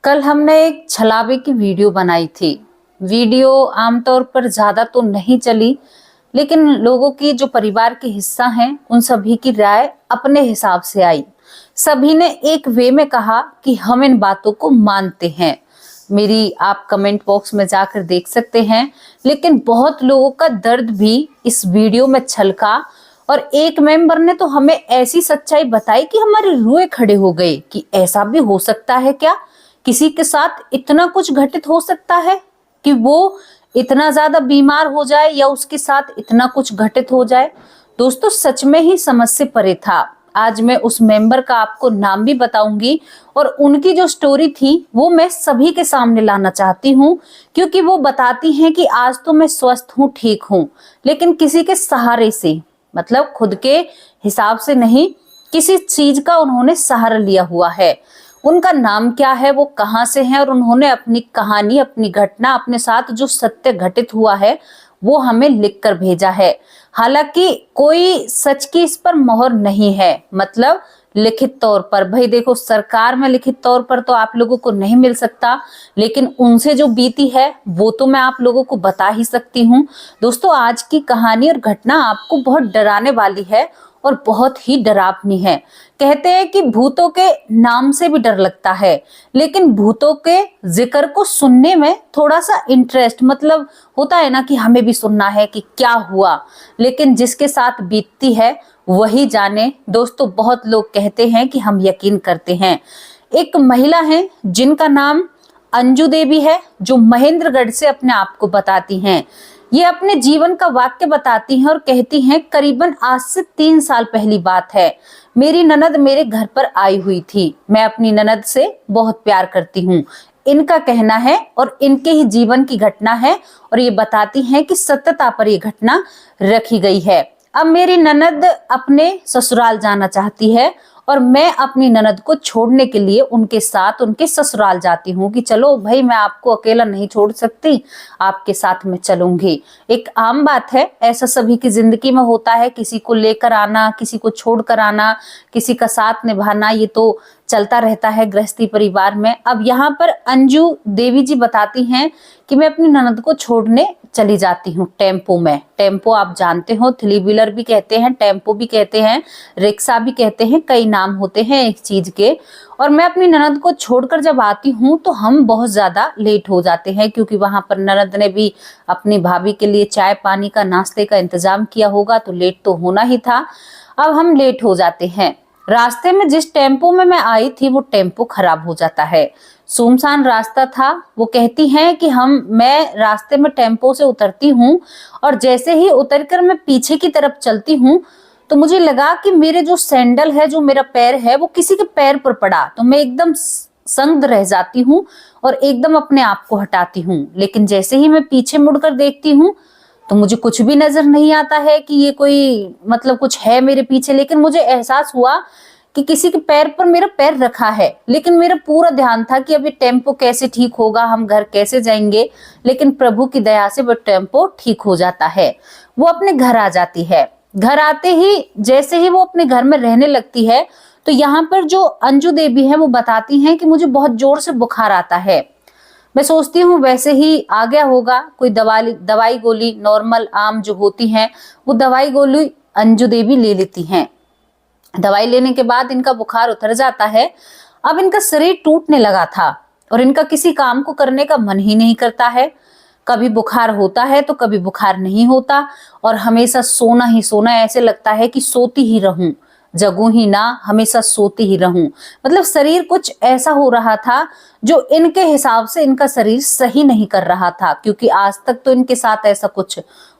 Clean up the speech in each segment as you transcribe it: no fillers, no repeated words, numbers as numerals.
कल हमने एक छलावे की वीडियो बनाई थी। वीडियो आमतौर पर ज्यादा तो नहीं चली, लेकिन लोगों की जो परिवार के हिस्सा हैं उन सभी की राय अपने हिसाब से आई। सभी ने एक वे में कहा कि हम इन बातों को मानते हैं। मेरी आप कमेंट बॉक्स में जाकर देख सकते हैं। लेकिन बहुत लोगों का दर्द भी इस वीडियो में छलका और एक मेंबर ने तो हमें ऐसी सच्चाई बताई कि हमारे रुए खड़े हो गए कि ऐसा भी हो सकता है क्या? किसी के साथ इतना कुछ घटित हो सकता है कि वो इतना ज्यादा बीमार हो जाए या उसके साथ इतना कुछ घटित हो जाए। दोस्तों, सच में ही समझ से परे था। आज मैं उस मेंबर का आपको नाम भी बताऊंगी और उनकी जो स्टोरी थी वो मैं सभी के सामने लाना चाहती हूँ, क्योंकि वो बताती हैं कि आज तो मैं स्वस्थ हूँ, ठीक हूँ, लेकिन किसी के सहारे से, मतलब खुद के हिसाब से नहीं, किसी चीज का उन्होंने सहारा लिया हुआ है। उनका नाम क्या है, वो कहाँ से है और उन्होंने अपनी कहानी, अपनी घटना, अपने साथ जो सत्य घटित हुआ है वो हमें लिखकर भेजा है। हालांकि कोई सच की इस पर मोहर नहीं है, मतलब लिखित तौर पर। भाई देखो, सरकार में लिखित तौर पर तो आप लोगों को नहीं मिल सकता, लेकिन उनसे जो बीती है वो तो मैं आप लोगों को बता ही सकती हूँ। दोस्तों, आज की कहानी और घटना आपको बहुत डराने वाली है और बहुत ही डरावनी है। कहते हैं कि भूतों के नाम से भी डर लगता है, लेकिन भूतों के जिक्र को सुनने में थोड़ा सा इंटरेस्ट, मतलब होता है ना कि हमें भी सुनना है कि क्या हुआ, लेकिन जिसके साथ बीतती है वही जाने। दोस्तों, बहुत लोग कहते हैं कि हम यकीन करते हैं। एक महिला है जिनका नाम अंजू देवी है, जो महेंद्रगढ़ से अपने आप को बताती हैं। ये अपने जीवन का वाक्य बताती हैं और कहती हैं, करीबन आज से 3 साल पहली बात है। मेरी ननद मेरे घर पर आई हुई थी। मैं अपनी ननद से बहुत प्यार करती हूँ, इनका कहना है, और इनके ही जीवन की घटना है और ये बताती हैं कि सत्यता पर ये घटना रखी गई है। अब मेरी ननद अपने ससुराल जाना चाहती है और मैं अपनी ननद को छोड़ने के लिए उनके साथ उनके ससुराल जाती हूँ कि चलो भाई, मैं आपको अकेला नहीं छोड़ सकती, आपके साथ मैं चलूंगी। एक आम बात है, ऐसा सभी की जिंदगी में होता है। किसी को लेकर आना, किसी को छोड़कर आना, किसी का साथ निभाना, ये तो चलता रहता है गृहस्थी परिवार में। अब यहाँ पर अंजू देवी जी बताती हैं कि मैं अपनी ननद को छोड़ने चली जाती हूँ टेम्पो में। टेम्पो आप जानते हो, 3 व्हीलर भी कहते हैं, टेम्पो भी कहते हैं, रिक्शा भी कहते हैं, कई नाम होते हैं एक चीज के। और मैं अपनी ननद को छोड़कर जब आती हूँ तो हम बहुत ज्यादा लेट हो जाते हैं, क्योंकि वहां पर ननद ने भी अपनी भाभी के लिए चाय पानी का, नाश्ते का इंतजाम किया होगा, तो लेट तो होना ही था। अब हम लेट हो जाते हैं। रास्ते में जिस टेम्पो में मैं आई थी वो टेम्पो खराब हो जाता है। सुनसान रास्ता था। वो कहती हैं कि मैं रास्ते में टेम्पो से उतरती हूँ और जैसे ही उतरकर मैं पीछे की तरफ चलती हूँ तो मुझे लगा कि मेरे जो सैंडल है, जो मेरा पैर है, वो किसी के पैर पर पड़ा। तो मैं एकदम संग रह जाती हूँ और एकदम अपने आप को हटाती हूँ। लेकिन जैसे ही मैं पीछे मुड़कर देखती हूँ तो मुझे कुछ भी नजर नहीं आता है कि ये कोई, मतलब कुछ है मेरे पीछे। लेकिन मुझे एहसास हुआ कि किसी के पैर पर मेरा पैर रखा है। लेकिन मेरा पूरा ध्यान था कि अभी टेम्पो कैसे ठीक होगा, हम घर कैसे जाएंगे। लेकिन प्रभु की दया से वो टेम्पो ठीक हो जाता है, वो अपने घर आ जाती है। घर आते ही जैसे ही वो अपने घर में रहने लगती है तो यहाँ पर जो अंजू देवी है वो बताती हैं कि मुझे बहुत जोर से बुखार आता है। मैं सोचती हूँ वैसे ही आ गया होगा, कोई दवाई गोली नॉर्मल आम जो होती हैं वो दवाई गोली अंजू देवी ले लेती हैं। दवाई लेने के बाद इनका बुखार उतर जाता है। अब इनका शरीर टूटने लगा था और इनका किसी काम को करने का मन ही नहीं करता है। कभी बुखार होता है तो कभी बुखार नहीं होता और हमेशा सोना ही सोना, ऐसे लगता है कि सोती ही रहूं, जगूं ही ना, हमेशा सोती ही रहूं। मतलब शरीर कुछ ऐसा हो रहा था जो इनके हिसाब से इनका शरीर सही नहीं कर रहा था, क्योंकि आज तक तो इनके साथ ऐसा कुछ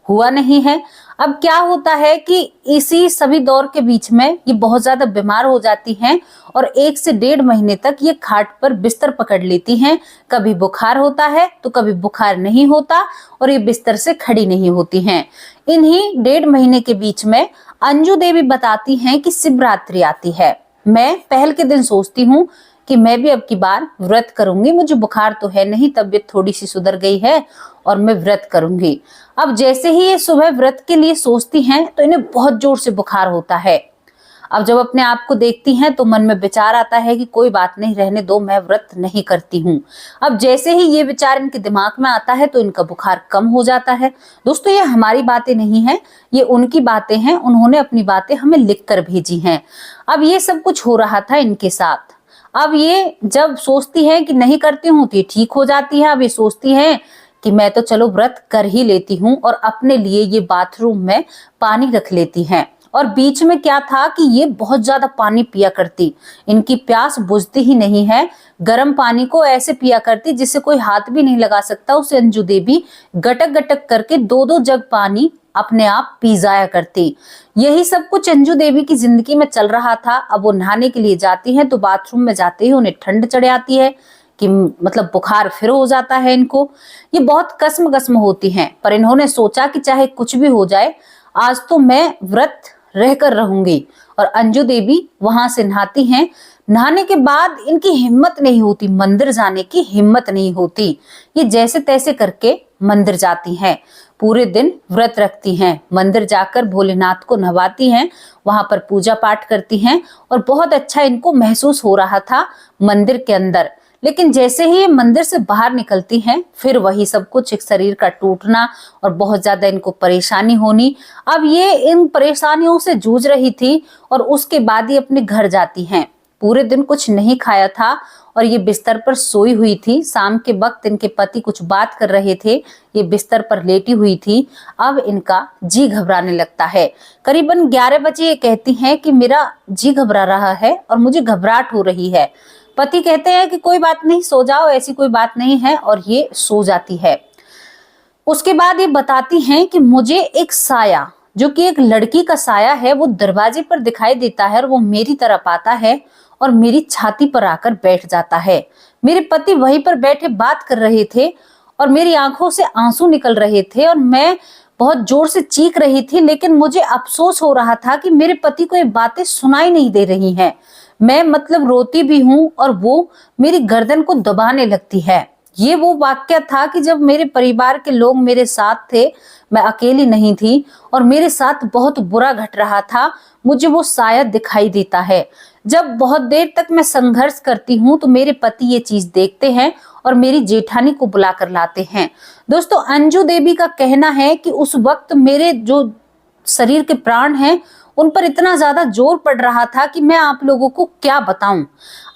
हुआ नहीं है। अब क्या होता है कि इसी सभी दौर के बीच में ये बहुत ज्यादा बीमार हो जाती हैं और 1 से 1.5 महीने तक ये खाट पर बिस्तर पकड़ लेती हैं। कभी बुखार होता है तो कभी बुखार नहीं होता और ये बिस्तर से खड़ी नहीं होती हैं। इन्हीं 1.5 महीने के बीच में अंजू देवी बताती हैं कि शिवरात्रि आती है। मैं पहल के दिन सोचती हूँ कि मैं भी अब की बार व्रत करूंगी। मुझे बुखार तो है नहीं, तबीयत थोड़ी सी सुधर गई है और मैं व्रत करूंगी। अब जैसे ही ये सुबह व्रत के लिए सोचती हैं तो इन्हें बहुत जोर से बुखार होता है। अब जब अपने आप को देखती हैं तो मन में विचार आता है कि कोई बात नहीं, रहने दो, मैं व्रत नहीं करती हूँ। अब जैसे ही ये विचार इनके दिमाग में आता है तो इनका बुखार कम हो जाता है। दोस्तों, ये हमारी बातें नहीं है, ये उनकी बातें हैं, उन्होंने अपनी बातें हमें लिख कर भेजी हैं। अब ये सब कुछ हो रहा था इनके साथ। अब ये जब सोचती है कि नहीं करती हूँ तो ये ठीक हो जाती है। अब ये सोचती है कि मैं तो चलो व्रत कर ही लेती हूँ, और अपने लिए ये बाथरूम में पानी रख लेती हैं। और बीच में क्या था कि ये बहुत ज्यादा पानी पिया करती, इनकी प्यास बुझती ही नहीं है। गर्म पानी को ऐसे पिया करती जिससे कोई हाथ भी नहीं लगा सकता। उसे अंजू देवी गटक गटक करके 2-2 जग पानी अपने आप पी जाया करती। यही सब कुछ अंजू देवी की जिंदगी में चल रहा था। अब वो नहाने के लिए जाती हैं तो बाथरूम में जाते ही उन्हें ठंड चढ़ आती है कि मतलब बुखार फिर हो जाता है इनको। ये बहुत कसम कसम होती हैं, पर इन्होंने सोचा कि चाहे कुछ भी हो जाए, आज तो मैं व्रत रहकर रहूंगी। और अंजू देवी वहां से नहाती हैं। नहाने के बाद इनकी हिम्मत नहीं होती, मंदिर जाने की हिम्मत नहीं होती। ये जैसे तैसे करके मंदिर जाती हैं, पूरे दिन व्रत रखती हैं, मंदिर जाकर भोलेनाथ को नहवाती हैं, वहां पर पूजा पाठ करती हैं। और बहुत अच्छा इनको महसूस हो रहा था मंदिर के अंदर। लेकिन जैसे ही ये मंदिर से बाहर निकलती हैं, फिर वही सब कुछ, एक शरीर का टूटना और बहुत ज्यादा इनको परेशानी होनी। अब ये इन परेशानियों से जूझ रही थी और उसके बाद ही अपने घर जाती हैं। पूरे दिन कुछ नहीं खाया था और ये बिस्तर पर सोई हुई थी। शाम के वक्त इनके पति कुछ बात कर रहे थे, ये बिस्तर पर लेटी हुई थी। अब इनका जी घबराने लगता है। करीबन 11 बजे ये कहती हैं कि मेरा जी घबरा रहा है और मुझे घबराहट हो रही है। पति कहते हैं कि कोई बात नहीं, सो जाओ, ऐसी कोई बात नहीं है, और ये सो जाती है। उसके बाद ये बताती हैं कि मुझे एक साया, जो कि एक लड़की का साया है, वो दरवाजे पर दिखाई देता है और वो मेरी तरफ आता है और मेरी छाती पर आकर बैठ जाता है। मेरे पति वहीं पर बैठे बात कर रहे थे और मेरी आंखों से आंसू निकल रहे थे और मैं बहुत जोर से चीख रही थी, लेकिन मुझे अफसोस हो रहा था कि मेरे पति को ये बातें सुनाई नहीं दे रही हैं। मैं मतलब रोती भी हूँ और वो मेरी गर्दन को दबाने लगती है। ये वो वाक्य था कि जब मेरे परिवार के लोग मेरे साथ थे, मैं अकेली नहीं थी और मेरे साथ बहुत बुरा घट रहा था। मुझे वो शायद दिखाई देता है। जब बहुत देर तक मैं संघर्ष करती हूँ तो मेरे पति ये चीज देखते हैं और मेरी जेठानी को बुलाकर लाते हैं। दोस्तों, अंजू देवी का कहना है कि उस वक्त मेरे जो शरीर के प्राण हैं उन पर इतना ज्यादा जोर पड़ रहा था कि मैं आप लोगों को क्या बताऊं।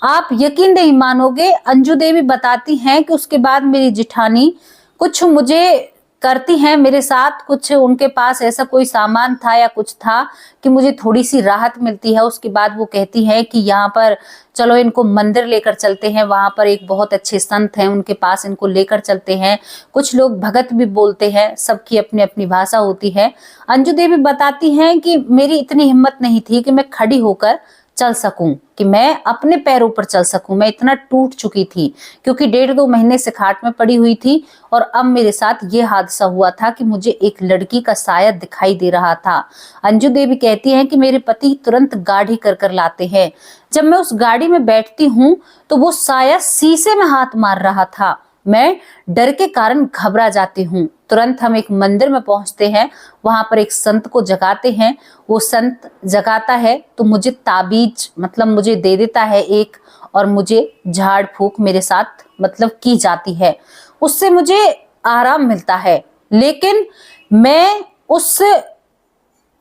आप यकीन नहीं मानोगे, अंजू देवी बताती हैं कि उसके बाद मेरी जिठानी कुछ मुझे करती हैं मेरे साथ, कुछ उनके पास ऐसा कोई सामान था या कुछ था कि मुझे थोड़ी सी राहत मिलती है। उसके बाद वो कहती है कि यहाँ पर चलो इनको मंदिर लेकर चलते हैं, वहां पर एक बहुत अच्छे संत हैं, उनके पास इनको लेकर चलते हैं। कुछ लोग भगत भी बोलते हैं, सबकी अपनी अपनी भाषा होती है। अंजू देवी बताती हैं कि मेरी इतनी हिम्मत नहीं थी कि मैं खड़ी होकर चल सकूं, कि मैं अपने पैरों पर चल सकूं। मैं इतना टूट चुकी थी क्योंकि 1.5-2 महीने से खाट में पड़ी हुई थी और अब मेरे साथ ये हादसा हुआ था कि मुझे एक लड़की का साया दिखाई दे रहा था। अंजू देवी कहती हैं कि मेरे पति तुरंत गाड़ी कर कर लाते हैं। जब मैं उस गाड़ी में बैठती हूँ तो वो साया शीशे में हाथ मार रहा था। मैं डर के कारण घबरा जाती हूँ। तुरंत हम एक मंदिर में पहुंचते हैं, वहां पर एक संत को जगाते हैं। वो संत जगाता है तो मुझे ताबीज मतलब मुझे दे देता है एक, और मुझे झाड़ फूक मेरे साथ मतलब की जाती है। उससे मुझे आराम मिलता है। लेकिन मैं उस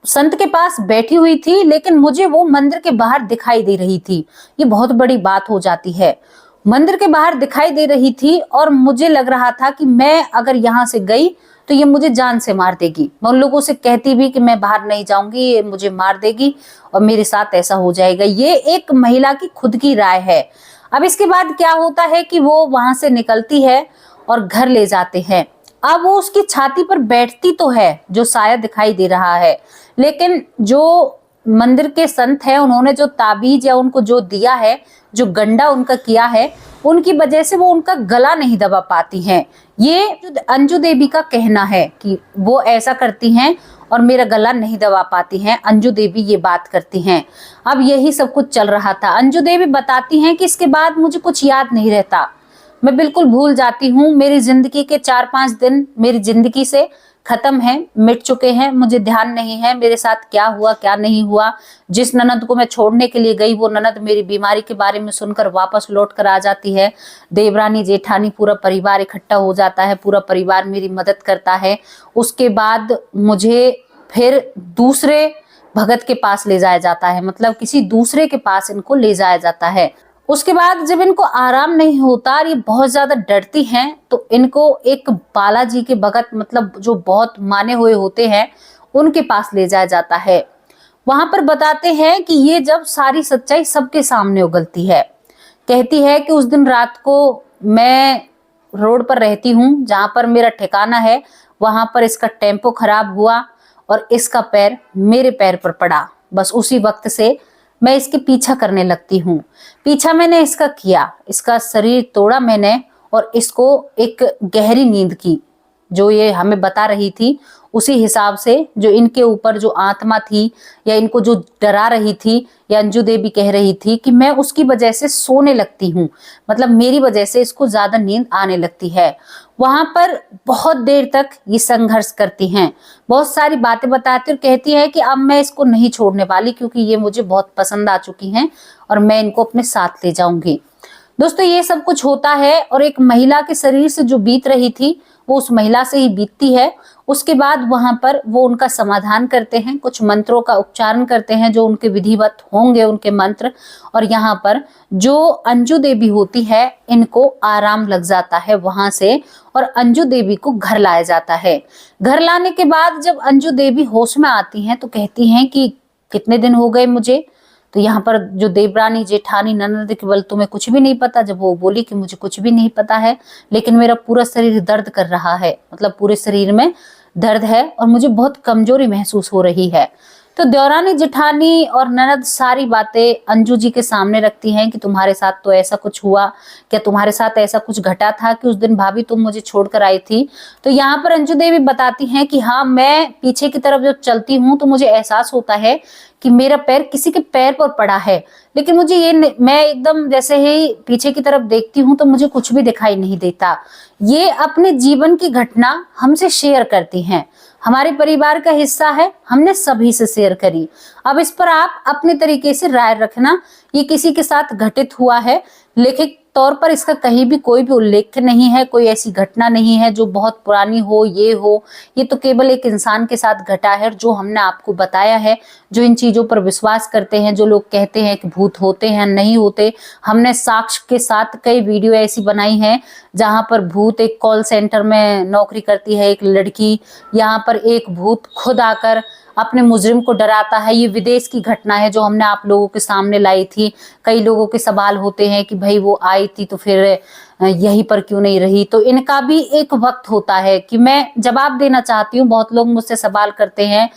संत के पास बैठी हुई थी, लेकिन मुझे वो मंदिर के बाहर दिखाई दे रही थी। ये बहुत बड़ी बात हो जाती है। मंदिर के बाहर दिखाई दे रही थी और मुझे लग रहा था कि मैं अगर यहाँ से गई तो ये मुझे जान से मार देगी। मैं उन लोगों से कहती भी कि मैं बाहर नहीं जाऊंगी, ये मुझे मार देगी और मेरे साथ ऐसा हो जाएगा। ये एक महिला की खुद की राय है। अब इसके बाद क्या होता है कि वो वहां से निकलती है और घर ले जाते हैं। अब वो उसकी छाती पर बैठती तो है, जो साया दिखाई दे रहा है, लेकिन जो मंदिर के संत है उन्होंने जो ताबीज या उनको जो दिया है, जो गंडा उनका किया है, उनकी वजह से वो उनका गला नहीं दबा पाती हैं। ये अंजू देवी का कहना है कि वो ऐसा करती हैं और मेरा गला नहीं दबा पाती हैं। अंजू देवी ये बात करती हैं। अब यही सब कुछ चल रहा था। अंजू देवी बताती हैं कि इसके बाद मुझे कुछ याद नहीं रहता। मैं बिल्कुल भूल जाती हूँ। मेरी जिंदगी के 4-5 दिन मेरी जिंदगी से खत्म है, मिट चुके हैं। मुझे ध्यान नहीं है मेरे साथ क्या हुआ क्या नहीं हुआ। जिस ननद को मैं छोड़ने के लिए गई वो ननद मेरी बीमारी के बारे में सुनकर वापस लौट कर आ जाती है। देवरानी जेठानी पूरा परिवार इकट्ठा हो जाता है, पूरा परिवार मेरी मदद करता है। उसके बाद मुझे फिर दूसरे भगत के पास ले जाया जाता है, मतलब किसी दूसरे के पास इनको ले जाया जाता है। उसके बाद जब इनको आराम नहीं होता और ये बहुत ज्यादा डरती हैं तो इनको एक बालाजी के भगत, मतलब जो बहुत माने हुए होते हैं, उनके पास ले जाया जाता है। वहां पर बताते हैं कि ये जब सारी सच्चाई सबके सामने उगलती है, कहती है कि उस दिन रात को मैं रोड पर रहती हूँ जहां पर मेरा ठिकाना है, वहां पर इसका टेम्पो खराब हुआ और इसका पैर मेरे पैर पर पड़ा। बस उसी वक्त से मैं इसके पीछा करने लगती हूँ। पीछा मैंने इसका किया, इसका शरीर तोड़ा मैंने और इसको एक गहरी नींद की, जो ये हमें बता रही थी उसी हिसाब से जो इनके ऊपर जो आत्मा थी या इनको जो डरा रही थी, या अंजू देवी कह रही थी कि मैं उसकी वजह से सोने लगती हूँ, मतलब मेरी वजह से इसको ज्यादा नींद आने लगती है। वहां पर बहुत देर तक ये संघर्ष करती हैं, बहुत सारी बातें बताती और कहती है कि अब मैं इसको नहीं छोड़ने वाली क्योंकि ये मुझे बहुत पसंद आ चुकी हैं और मैं इनको अपने साथ ले जाऊंगी। दोस्तों ये सब कुछ होता है और एक महिला के शरीर से जो बीत रही थी वो उस महिला से ही बीतती है। उसके बाद वहां पर वो उनका समाधान करते हैं, कुछ मंत्रों का उच्चारण करते हैं जो उनके विधिवत होंगे उनके मंत्र, और यहाँ पर जो अंजू देवी होती है इनको आराम लग जाता है वहां से और अंजू देवी को घर लाया जाता है। घर लाने के बाद जब अंजू देवी होश में आती हैं तो कहती हैं कि कितने दिन हो गए मुझे। तो यहाँ पर जो देवरानी जेठानी ननद के बल तुम्हें कुछ भी नहीं पता, जब वो बोली कि मुझे कुछ भी नहीं पता है लेकिन मेरा पूरा शरीर दर्द कर रहा है, मतलब पूरे शरीर में दर्द है और मुझे बहुत कमजोरी महसूस हो रही है। तो देवरानी जेठानी और ननद सारी बातें अंजू जी के सामने रखती हैं कि तुम्हारे साथ तो ऐसा कुछ हुआ, क्या तुम्हारे साथ ऐसा कुछ घटा था कि उस दिन भाभी तुम मुझे छोड़कर आई थी। तो यहाँ पर अंजू देवी बताती हैं कि हाँ, मैं पीछे की तरफ जब चलती हूँ तो मुझे एहसास होता है कि मेरा पैर किसी के पैर पर पड़ा है, लेकिन मुझे मैं एकदम जैसे ही पीछे की तरफ देखती हूँ तो मुझे कुछ भी दिखाई नहीं देता। ये अपने जीवन की घटना हमसे शेयर करती हैं, हमारे परिवार का हिस्सा है, हमने सभी से शेयर करी। अब इस पर आप अपने तरीके से राय रखना। ये किसी के साथ घटित हुआ है, लेखिक तौर पर इसका कहीं भी कोई भी उल्लेख नहीं है, कोई ऐसी घटना नहीं है जो बहुत पुरानी हो, ये तो केवल एक इंसान के साथ घटा है जो हमने आपको बताया है। जो इन चीजों पर विश्वास करते हैं, जो लोग कहते हैं कि भूत होते हैं नहीं होते, हमने साक्ष्य के साथ कई वीडियो ऐसी बनाई हैं जहां पर भूत, एक कॉल सेंटर में नौकरी करती है एक लड़की, यहाँ पर एक भूत खुद आकर अपने मुजरिम को डराता है। ये विदेश की घटना है जो हमने आप लोगों के सामने लाई थी। कई लोगों के सवाल होते हैं कि भाई वो आई थी तो फिर यहीं पर क्यों नहीं रही। तो इनका भी एक वक्त होता है कि मैं जवाब देना चाहती हूँ। बहुत लोग मुझसे सवाल करते हैं,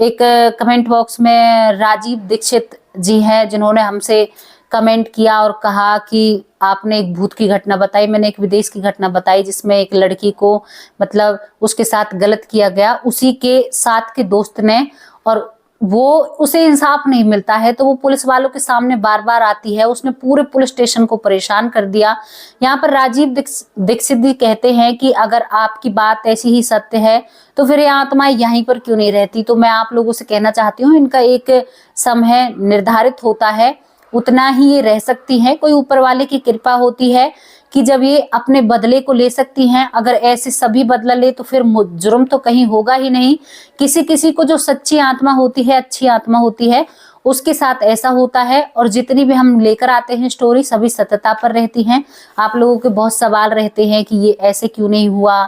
एक कमेंट बॉक्स में राजीव दीक्षित जी हैं जिन्होंने हमसे कमेंट किया और कहा कि आपने एक भूत की घटना बताई, मैंने एक विदेश की घटना बताई जिसमें एक लड़की को मतलब उसके साथ गलत किया गया, उसी के साथ के दोस्त ने, और वो उसे इंसाफ नहीं मिलता है तो वो पुलिस वालों के सामने बार बार आती है। उसने पूरे पुलिस स्टेशन को परेशान कर दिया। यहाँ पर राजीव दीक्षित जी कहते हैं कि अगर आपकी बात ऐसी ही सत्य है तो फिर ये आत्माएं यहीं पर क्यों नहीं रहती। तो मैं आप लोगों से कहना चाहती हूँ, इनका एक समय निर्धारित होता है, उतना ही ये रह सकती हैं। कोई ऊपर वाले की कृपा होती है कि जब ये अपने बदले को ले सकती हैं। अगर ऐसे सभी बदला ले तो फिर जुर्म तो कहीं होगा ही नहीं। किसी किसी को जो सच्ची आत्मा होती है, अच्छी आत्मा होती है, उसके साथ ऐसा होता है। और जितनी भी हम लेकर आते हैं स्टोरी सभी सत्यता पर रहती हैं। आप लोगों के बहुत सवाल रहते हैं कि ये ऐसे क्यों नहीं हुआ,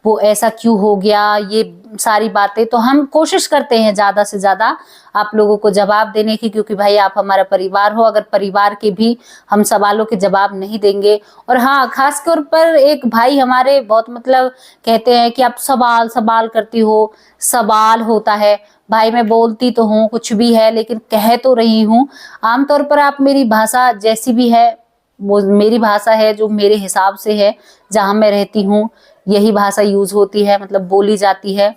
वो ऐसा क्यों हो गया, ये सारी बातें तो हम कोशिश करते हैं ज्यादा से ज्यादा आप लोगों को जवाब देने की, क्योंकि भाई आप हमारा परिवार हो। अगर परिवार के भी हम सवालों के जवाब नहीं देंगे, और हाँ खास तौर पर एक भाई हमारे बहुत मतलब कहते हैं कि आप सवाल सवाल करती हो, सवाल होता है। भाई मैं बोलती तो हूँ कुछ भी है लेकिन कह तो रही हूँ। आमतौर पर आप मेरी भाषा जैसी भी है वो मेरी भाषा है, जो मेरे हिसाब से है, जहाँ मैं रहती हूँ यही भाषा यूज होती है, मतलब बोली जाती है।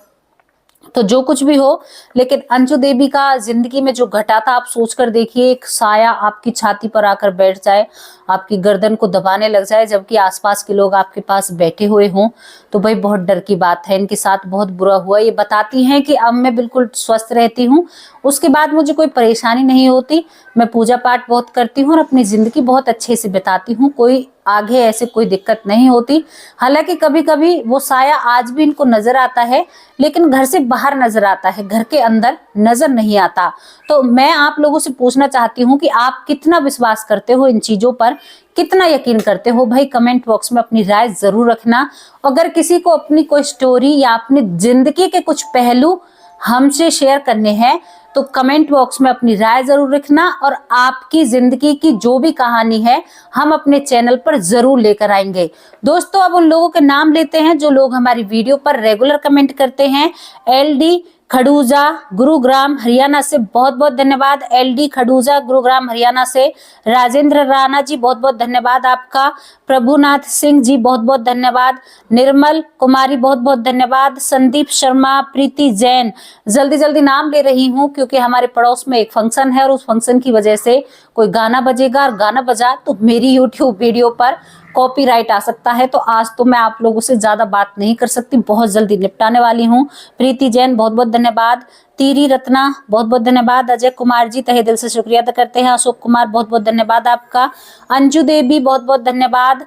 तो जो कुछ भी हो, लेकिन अंजू देवी का जिंदगी में जो घटा था, आप सोचकर देखिए, एक साया आपकी छाती पर आकर बैठ जाए, आपकी गर्दन को दबाने लग जाए, जबकि आसपास के लोग आपके पास बैठे हुए हों, तो भाई बहुत डर की बात है। इनके साथ बहुत बुरा हुआ। ये बताती हैं कि अब मैं बिल्कुल स्वस्थ रहती हूँ, उसके बाद मुझे कोई परेशानी नहीं होती, मैं पूजा पाठ बहुत करती हूँ और अपनी जिंदगी बहुत अच्छे से बिताती हूँ, कोई आगे ऐसे कोई दिक्कत नहीं होती। हालांकि कभी कभी वो साया आज भी इनको नजर आता है, लेकिन घर से बाहर नजर आता है, घर के अंदर नजर नहीं आता। तो मैं आप लोगों से पूछना चाहती हूँ कि आप कितना विश्वास करते हो इन चीजों पर, कितना यकीन करते हो? भाई कमेंट बॉक्स में अपनी राय जरूर रखना। अगर किसी को अपनी कोई स्टोरी या अपनी जिंदगी के कुछ पहलू हमसे शेयर करने हैं तो कमेंट बॉक्स में अपनी राय जरूर रखना, और आपकी जिंदगी की जो भी कहानी है हम अपने चैनल पर जरूर लेकर आएंगे। दोस्तों, अब उन लोगों के नाम लेते हैं जो लोग हमारी वीडियो पर रेगुलर कमेंट करते हैं। LD खडूजा गुरुग्राम हरियाणा से बहुत बहुत धन्यवाद। LD खडूजा गुरुग्राम हरियाणा से। राजेंद्र राणा जी बहुत बहुत धन्यवाद आपका। प्रभुनाथ सिंह जी बहुत बहुत धन्यवाद। निर्मल कुमारी बहुत बहुत धन्यवाद। संदीप शर्मा, प्रीति जैन। जल्दी जल्दी नाम ले रही हूँ क्योंकि हमारे पड़ोस में एक फंक्शन है और उस फंक्शन की वजह से कोई गाना बजेगा, और गाना बजा तो मेरी YouTube वीडियो पर कॉपीराइट आ सकता है। तो आज तो मैं आप लोगों से ज्यादा बात नहीं कर सकती, बहुत जल्दी निपटाने वाली हूँ। प्रीति जैन बहुत बहुत धन्यवाद। तीरी रत्ना बहुत बहुत धन्यवाद। अजय कुमार जी तहे दिल से शुक्रिया अदा करते हैं। अशोक कुमार बहुत बहुत धन्यवाद आपका। अंजू देवी बहुत बहुत धन्यवाद।